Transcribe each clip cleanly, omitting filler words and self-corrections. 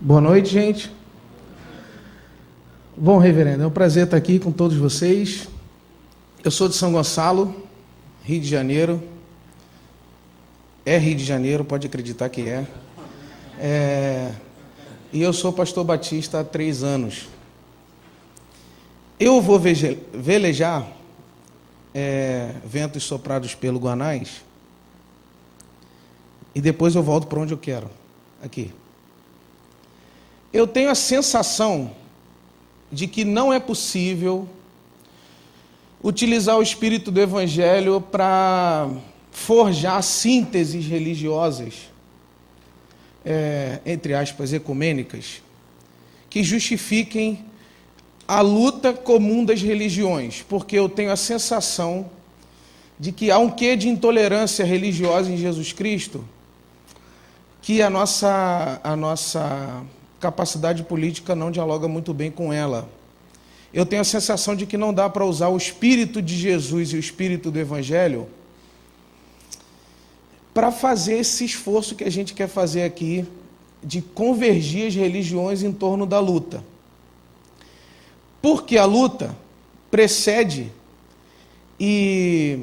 Boa noite, gente. Bom, reverendo, é um prazer estar aqui com todos vocês. Eu sou de São Gonçalo, Rio de Janeiro. É Rio de Janeiro, pode acreditar que é. E eu sou pastor batista há 3 anos. Eu vou velejar ventos soprados pelo Guanais e depois eu volto para onde eu quero, aqui. Eu tenho a sensação de que não é possível utilizar o espírito do Evangelho para forjar sínteses religiosas, entre aspas, ecumênicas, que justifiquem a luta comum das religiões, porque eu tenho a sensação de que há um quê de intolerância religiosa em Jesus Cristo, que a nossa capacidade política não dialoga muito bem com ela. Eu tenho a sensação de que não dá para usar o Espírito de Jesus e o Espírito do Evangelho para fazer esse esforço que a gente quer fazer aqui, de convergir as religiões em torno da luta. Porque a luta precede e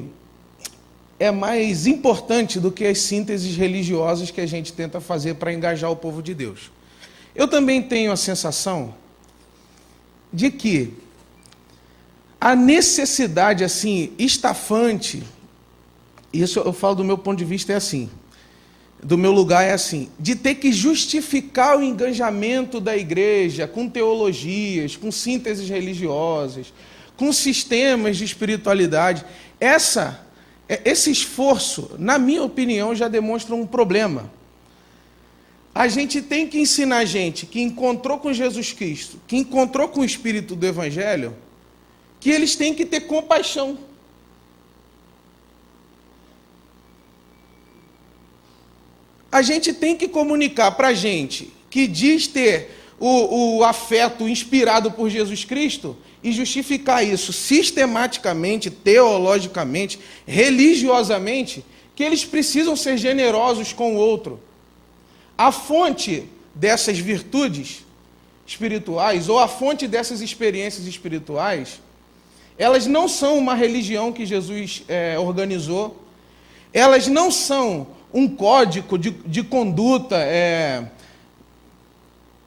é mais importante do que as sínteses religiosas que a gente tenta fazer para engajar o povo de Deus. Eu também tenho a sensação de que a necessidade, assim, estafante, isso eu falo do meu ponto de vista, é assim, do meu lugar é assim, de ter que justificar o engajamento da igreja com teologias, com sínteses religiosas, com sistemas de espiritualidade. Esse esforço, na minha opinião, já demonstra um problema. A gente tem que ensinar gente que encontrou com Jesus Cristo, que encontrou com o Espírito do Evangelho, que eles têm que ter compaixão. A gente tem que comunicar para a gente que diz ter o afeto inspirado por Jesus Cristo e justificar isso sistematicamente, teologicamente, religiosamente, que eles precisam ser generosos com o outro. A fonte dessas virtudes espirituais, ou a fonte dessas experiências espirituais, elas não são uma religião que Jesus organizou, elas não são um código de conduta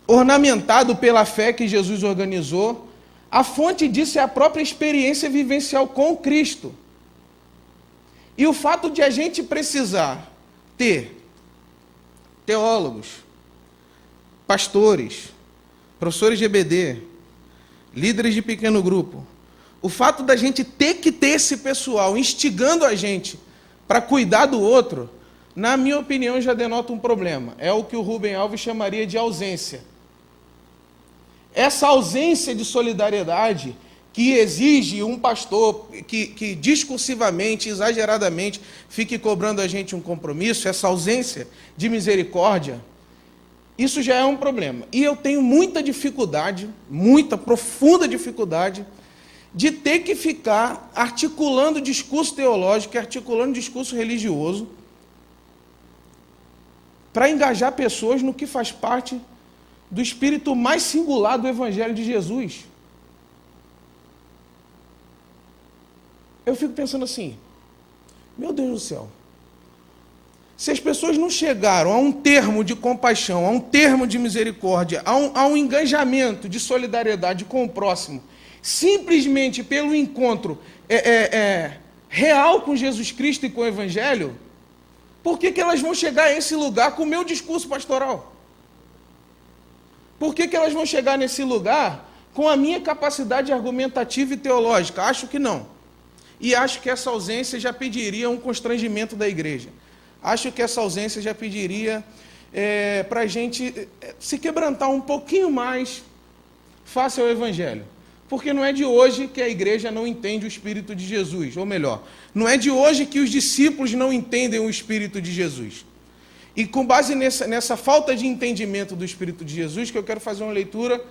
ornamentado pela fé que Jesus organizou. A fonte disso é a própria experiência vivencial com Cristo. E o fato de a gente precisar ter teólogos, pastores, professores de EBD, líderes de pequeno grupo, o fato da gente ter que ter esse pessoal instigando a gente para cuidar do outro, na minha opinião, já denota um problema. É o que o Rubem Alves chamaria de ausência. Essa ausência de solidariedade que exige um pastor que discursivamente, exageradamente, fique cobrando a gente um compromisso, essa ausência de misericórdia, isso já é um problema. E eu tenho muita dificuldade, muita, profunda dificuldade, de ter que ficar articulando discurso teológico, articulando discurso religioso, para engajar pessoas no que faz parte do espírito mais singular do Evangelho de Jesus. Eu fico pensando assim, meu Deus do céu, se as pessoas não chegaram a um termo de compaixão, a um termo de misericórdia, a um engajamento de solidariedade com o próximo, simplesmente pelo encontro real com Jesus Cristo e com o Evangelho, por que elas vão chegar a esse lugar com o meu discurso pastoral? Por que elas vão chegar nesse lugar com a minha capacidade argumentativa e teológica? Acho que não. E acho que essa ausência já pediria um constrangimento da igreja. Acho que essa ausência já pediria para a gente se quebrantar um pouquinho mais face ao Evangelho. Porque não é de hoje que a igreja não entende o Espírito de Jesus, ou melhor, não é de hoje que os discípulos não entendem o Espírito de Jesus. E com base nessa falta de entendimento do Espírito de Jesus, que eu quero fazer uma leitura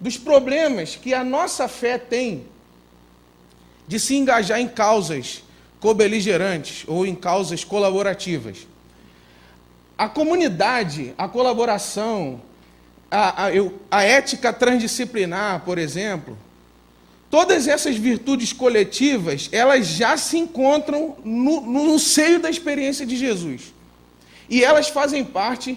dos problemas que a nossa fé tem de se engajar em causas cobeligerantes ou em causas colaborativas. a comunidade, a colaboração, a ética transdisciplinar, por exemplo, todas essas virtudes coletivas, elas já se encontram no seio da experiência de Jesus. E elas fazem parte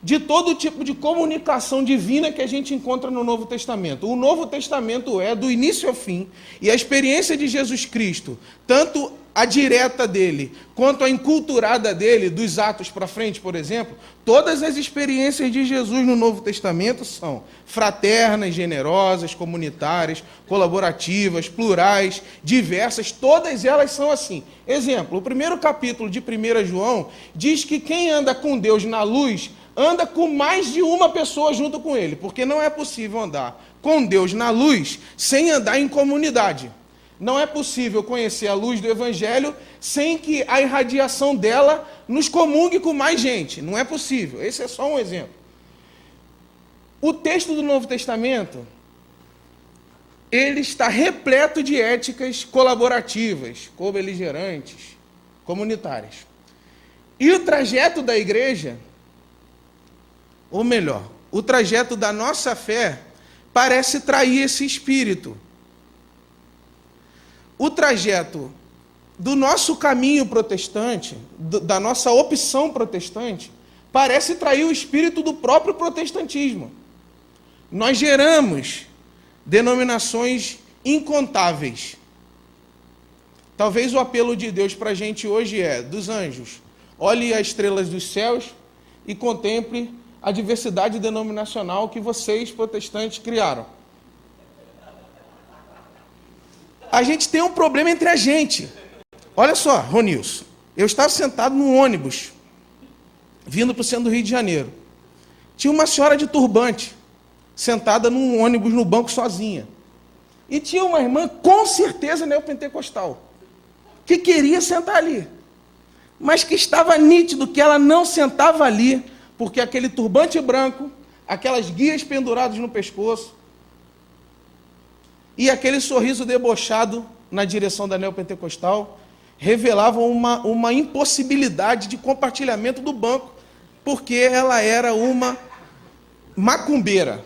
de todo tipo de comunicação divina que a gente encontra no Novo Testamento. O Novo Testamento é do início ao fim, e a experiência de Jesus Cristo, tanto a direta dele, quanto a enculturada dele, dos Atos para frente, por exemplo, todas as experiências de Jesus no Novo Testamento são fraternas, generosas, comunitárias, colaborativas, plurais, diversas, todas elas são assim. Exemplo, o primeiro capítulo de 1 João diz que quem anda com Deus na luz, anda com mais de uma pessoa junto com ele, porque não é possível andar com Deus na luz sem andar em comunidade. Não é possível conhecer a luz do Evangelho sem que a irradiação dela nos comungue com mais gente. Não é possível. Esse é só um exemplo. O texto do Novo Testamento, ele está repleto de éticas colaborativas, co-beligerantes, comunitárias. E o trajeto da igreja, ou melhor, o trajeto da nossa fé, parece trair esse espírito. O trajeto do nosso caminho protestante, da nossa opção protestante, parece trair o espírito do próprio protestantismo. Nós geramos denominações incontáveis. Talvez o apelo de Deus para a gente hoje é, dos anjos, olhe as estrelas dos céus e contemple a diversidade denominacional que vocês, protestantes, criaram. A gente tem um problema entre a gente. Olha só, Ronilson, eu estava sentado num ônibus, vindo para o centro do Rio de Janeiro. Tinha uma senhora de turbante, sentada num ônibus no banco sozinha. E tinha uma irmã, com certeza neopentecostal, que queria sentar ali, mas que estava nítido que ela não sentava ali, porque aquele turbante branco, aquelas guias penduradas no pescoço, e aquele sorriso debochado na direção da neopentecostal revelavam uma impossibilidade de compartilhamento do banco, porque ela era uma macumbeira.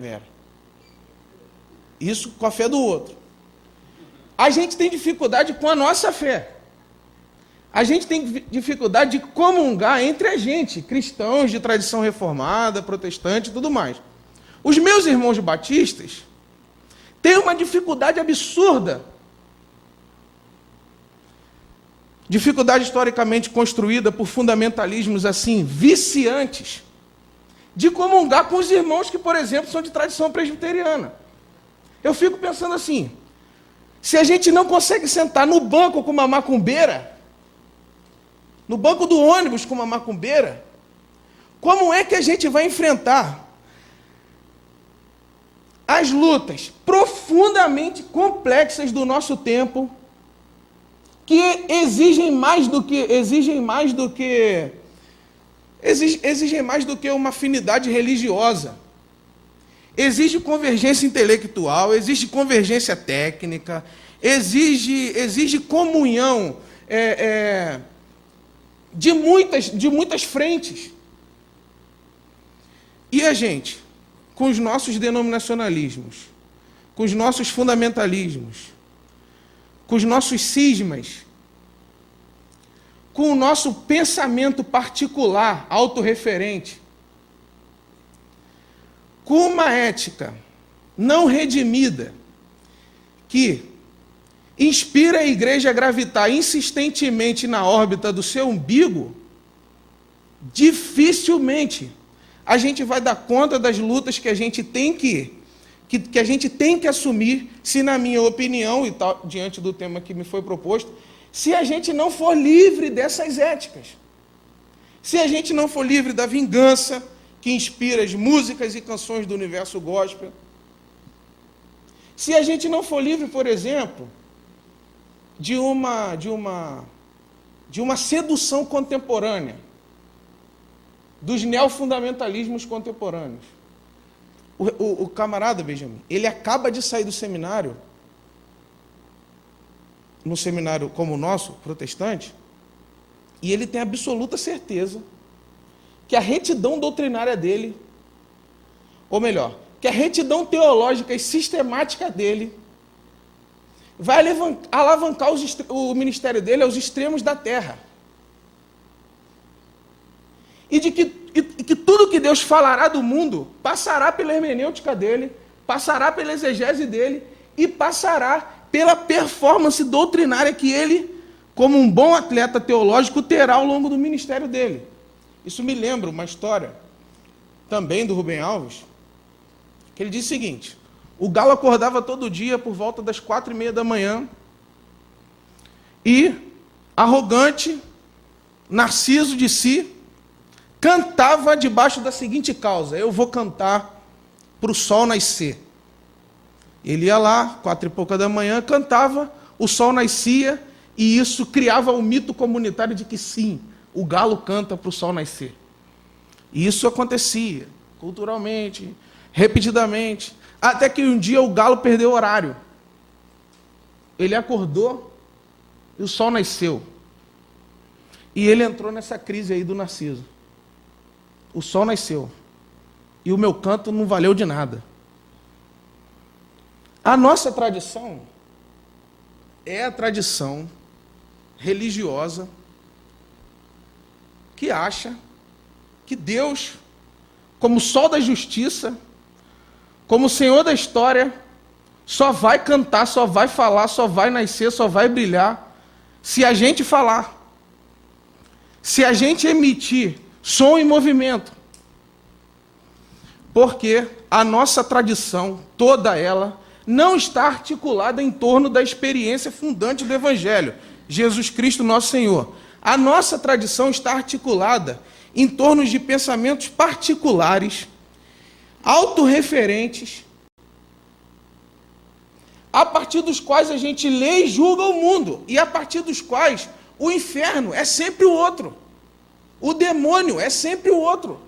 Era. Isso com a fé do outro. A gente tem dificuldade com a nossa fé. A gente tem dificuldade de comungar entre a gente, cristãos de tradição reformada, protestante e tudo mais. Os meus irmãos batistas têm uma dificuldade absurda. Dificuldade historicamente construída por fundamentalismos assim, viciantes, de comungar com os irmãos que, por exemplo, são de tradição presbiteriana. Eu fico pensando assim, se a gente não consegue sentar no banco com uma macumbeira, no banco do ônibus com uma macumbeira, como é que a gente vai enfrentar as lutas profundamente complexas do nosso tempo, que exigem mais do que uma afinidade religiosa. Exige convergência intelectual, exige convergência técnica, exige comunhão de muitas frentes. E a gente, com os nossos denominacionalismos, com os nossos fundamentalismos, com os nossos cismas, com o nosso pensamento particular, autorreferente, com uma ética não redimida, que inspira a igreja a gravitar insistentemente na órbita do seu umbigo, dificilmente a gente vai dar conta das lutas que a gente tem que a gente tem que assumir, se na minha opinião, e tal, diante do tema que me foi proposto, se a gente não for livre dessas éticas. Se a gente não for livre da vingança que inspira as músicas e canções do universo gospel. Se a gente não for livre, por exemplo, de uma sedução contemporânea, dos neofundamentalismos contemporâneos. O camarada, Benjamin, ele acaba de sair do seminário, num seminário como o nosso, protestante, E ele tem absoluta certeza que a retidão doutrinária dele, ou melhor, que a retidão teológica e sistemática dele vai alavancar o ministério dele aos extremos da terra. E de que tudo que Deus falará do mundo passará pela hermenêutica dele, passará pela exegese dele e passará pela performance doutrinária que ele, como um bom atleta teológico, terá ao longo do ministério dele. Isso me lembra uma história também do Rubem Alves, que ele diz o seguinte: o Galo acordava todo dia por volta das 4:30 da manhã e, arrogante, narciso de si, cantava debaixo da seguinte causa: eu vou cantar para o sol nascer. Ele ia lá, 4:00 da manhã, cantava, o sol nascia, e isso criava o mito comunitário de que sim, o galo canta para o sol nascer. E isso acontecia culturalmente, repetidamente, até que um dia o galo perdeu o horário. Ele acordou e o sol nasceu. E ele entrou nessa crise aí do Narciso. O sol nasceu. E o meu canto não valeu de nada. A nossa tradição é a tradição religiosa que acha que Deus, como sol da justiça, como Senhor da história, só vai cantar, só vai falar, só vai nascer, só vai brilhar, se a gente falar, se a gente emitir som e movimento. Porque a nossa tradição, toda ela, não está articulada em torno da experiência fundante do Evangelho, Jesus Cristo nosso Senhor. A nossa tradição está articulada em torno de pensamentos particulares, autorreferentes, a partir dos quais a gente lê e julga o mundo, e a partir dos quais o inferno é sempre o outro, o demônio é sempre o outro,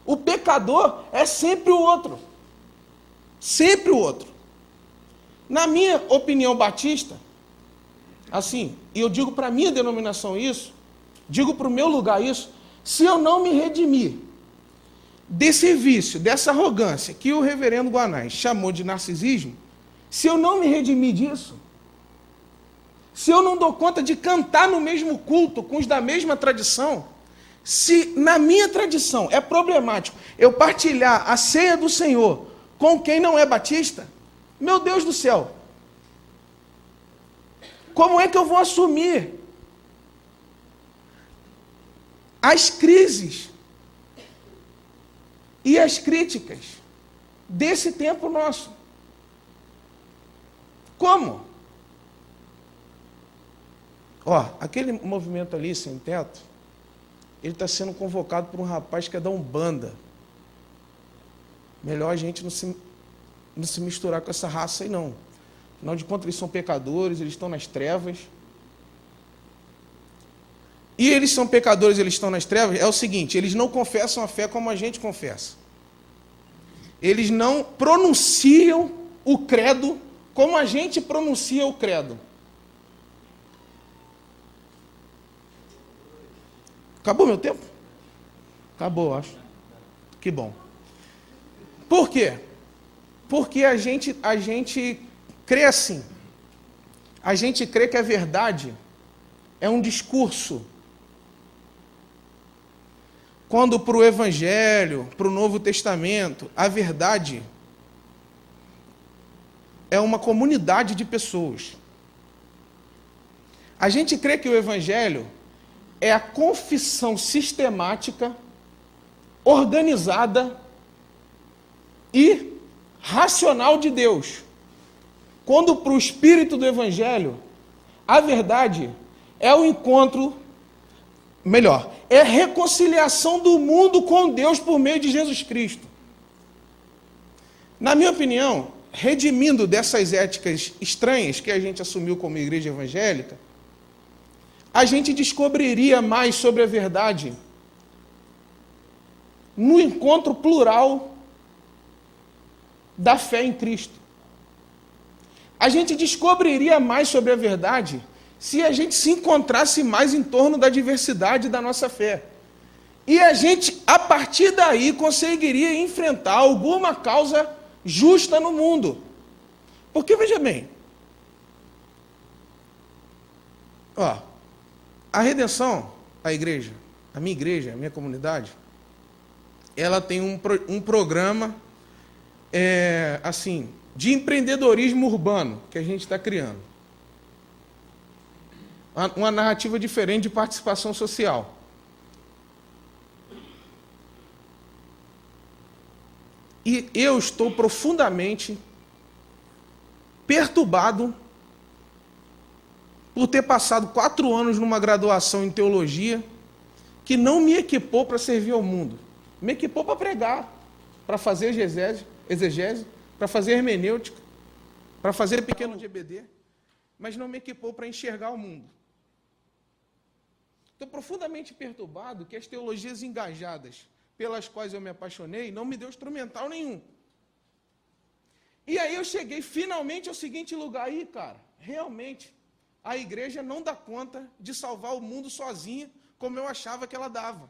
o pecador é sempre o outro, sempre o outro. Na minha opinião batista, assim, e eu digo para a minha denominação isso, digo para o meu lugar isso, se eu não me redimir desse vício, dessa arrogância que o reverendo Guanais chamou de narcisismo, se eu não me redimir disso, se eu não dou conta de cantar no mesmo culto com os da mesma tradição, se na minha tradição é problemático eu partilhar a ceia do Senhor com quem não é batista, meu Deus do céu, como é que eu vou assumir as crises e as críticas desse tempo nosso? Como? Ó, aquele movimento ali, sem teto, ele está sendo convocado por um rapaz que é da Umbanda. Melhor a gente não se misturar com essa raça aí, não. Afinal de contas, eles são pecadores, eles estão nas trevas. E eles são pecadores, eles estão nas trevas, é o seguinte: eles não confessam a fé como a gente confessa. Eles não pronunciam o credo como a gente pronuncia o credo. Acabou meu tempo? Acabou, acho. Que bom. Por quê? Porque a gente crê assim. A gente crê que a verdade é um discurso. Quando para o Evangelho, para o Novo Testamento, a verdade é uma comunidade de pessoas. A gente crê que o Evangelho é a confissão sistemática, organizada e racional de Deus. Quando para o espírito do Evangelho, a verdade é o encontro, melhor, é a reconciliação do mundo com Deus por meio de Jesus Cristo. Na minha opinião, redimindo dessas éticas estranhas que a gente assumiu como igreja evangélica, a gente descobriria mais sobre a verdade no encontro plural da fé em Cristo. A gente descobriria mais sobre a verdade se a gente se encontrasse mais em torno da diversidade da nossa fé. E a gente, a partir daí, conseguiria enfrentar alguma causa justa no mundo. Porque, veja bem, ó, a redenção, a igreja, a minha comunidade, ela tem um programa, assim, de empreendedorismo urbano que a gente está criando. Uma narrativa diferente de participação social. E eu estou profundamente perturbado por ter passado 4 anos numa graduação em teologia que não me equipou para servir ao mundo. Me equipou para pregar, para fazer exegese, para fazer hermenêutica, para fazer pequeno GBD, mas não me equipou para enxergar o mundo. Estou profundamente perturbado que as teologias engajadas pelas quais eu me apaixonei não me deu instrumental nenhum. E aí eu cheguei finalmente ao seguinte lugar aí, cara, realmente, a igreja não dá conta de salvar o mundo sozinha, como eu achava que ela dava.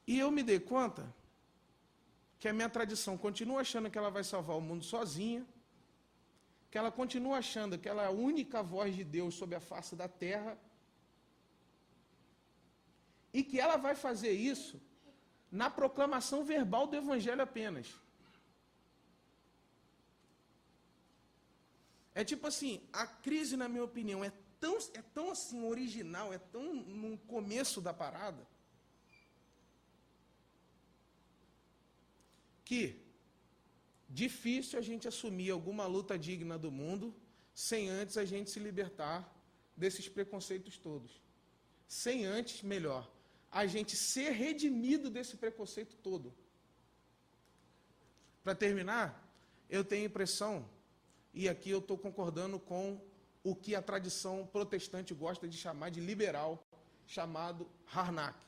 E eu me dei conta que a minha tradição continua achando que ela vai salvar o mundo sozinha, que ela continua achando que ela é a única voz de Deus sobre a face da terra, e que ela vai fazer isso na proclamação verbal do Evangelho apenas. É tipo assim, a crise, na minha opinião, é tão assim original, é tão no começo da parada, que difícil a gente assumir alguma luta digna do mundo sem antes a gente se libertar desses preconceitos todos. Sem antes, melhor, a gente ser redimido desse preconceito todo. Para terminar, eu tenho a impressão, e aqui eu estou concordando com o que a tradição protestante gosta de chamar de liberal, chamado Harnack.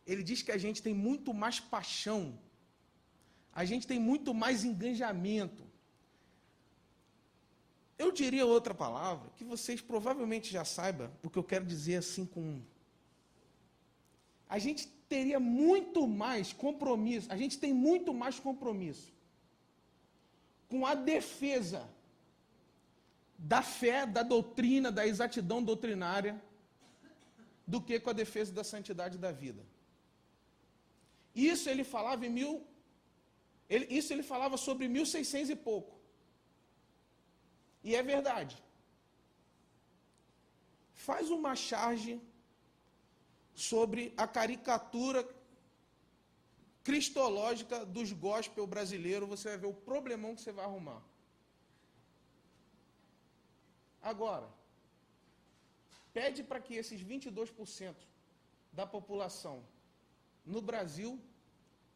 Ele diz que a gente tem muito mais paixão, a gente tem muito mais engajamento. Eu diria outra palavra, que vocês provavelmente já saibam o que eu quero dizer assim com... A gente teria muito mais compromisso, a gente tem muito mais compromisso com a defesa da fé, da doutrina, da exatidão doutrinária, do que com a defesa da santidade da vida. Isso ele falava isso ele falava sobre 1600 e pouco. E é verdade. Faz uma charge sobre a caricatura cristológica dos gospel brasileiros, você vai ver o problemão que você vai arrumar. Agora, pede para que esses 22% da população no Brasil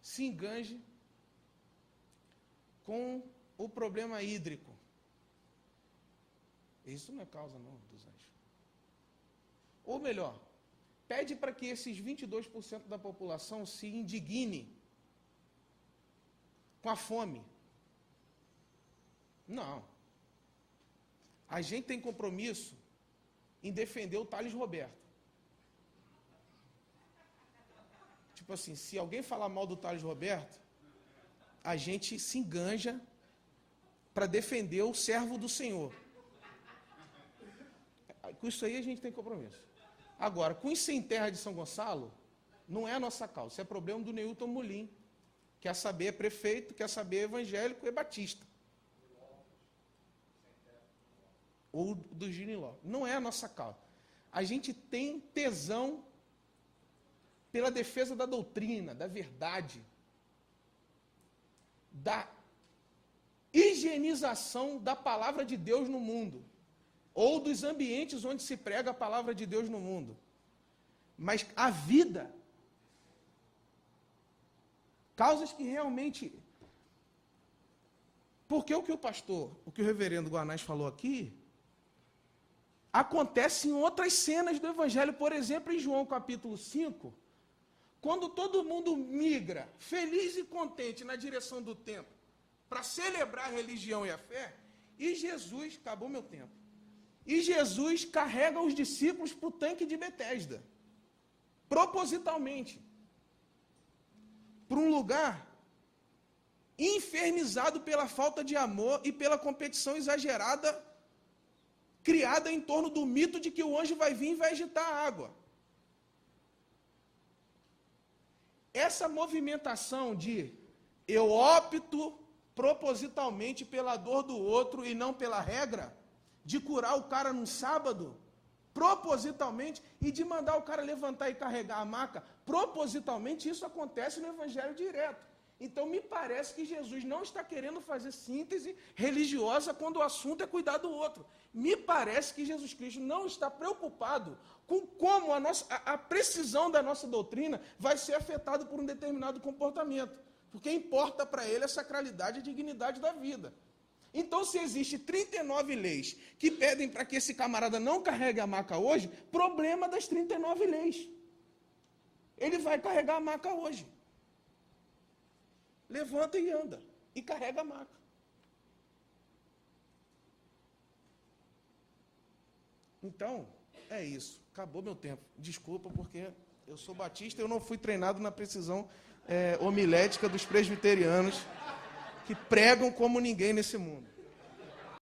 se enganje com o problema hídrico. Isso não é causa, não, dos anjos. Ou melhor, pede para que esses 22% da população se indigne com a fome. Não. A gente tem compromisso em defender o Thales Roberto. Tipo assim, se alguém falar mal do Thales Roberto, a gente se enganja para defender o servo do Senhor. Com isso aí a gente tem compromisso. Agora, com isso em terra de São Gonçalo, não é a nossa causa. Isso é problema do Neilton Molim. Quer saber é prefeito, quer saber é evangélico e batista. Ou do Giniló. Não é a nossa causa. A gente tem tesão pela defesa da doutrina, da verdade, da higienização da palavra de Deus no mundo, ou dos ambientes onde se prega a palavra de Deus no mundo. Mas a vida, causas que realmente... Porque o que o reverendo Guanais falou aqui, acontece em outras cenas do Evangelho. Por exemplo, em João capítulo 5, quando todo mundo migra, feliz e contente, na direção do templo, para celebrar a religião e a fé, e Jesus, acabou meu tempo, e Jesus carrega os discípulos para o tanque de Betesda, propositalmente, para um lugar infernizado pela falta de amor e pela competição exagerada criada em torno do mito de que o anjo vai vir e vai agitar a água. Essa movimentação de eu opto propositalmente pela dor do outro e não pela regra, de curar o cara num sábado, propositalmente, e de mandar o cara levantar e carregar a maca, propositalmente, isso acontece no Evangelho direto. Então, me parece que Jesus não está querendo fazer síntese religiosa quando o assunto é cuidar do outro. Me parece que Jesus Cristo não está preocupado com como a precisão da nossa doutrina vai ser afetada por um determinado comportamento. Porque importa para ele a sacralidade e a dignidade da vida. Então, se existe 39 leis que pedem para que esse camarada não carregue a maca hoje, problema das 39 leis. Ele vai carregar a maca hoje. Levanta e anda. E carrega a maca. Então, é isso. Acabou meu tempo. Desculpa, porque eu sou batista e eu não fui treinado na precisão homilética dos presbiterianos que pregam como ninguém nesse mundo.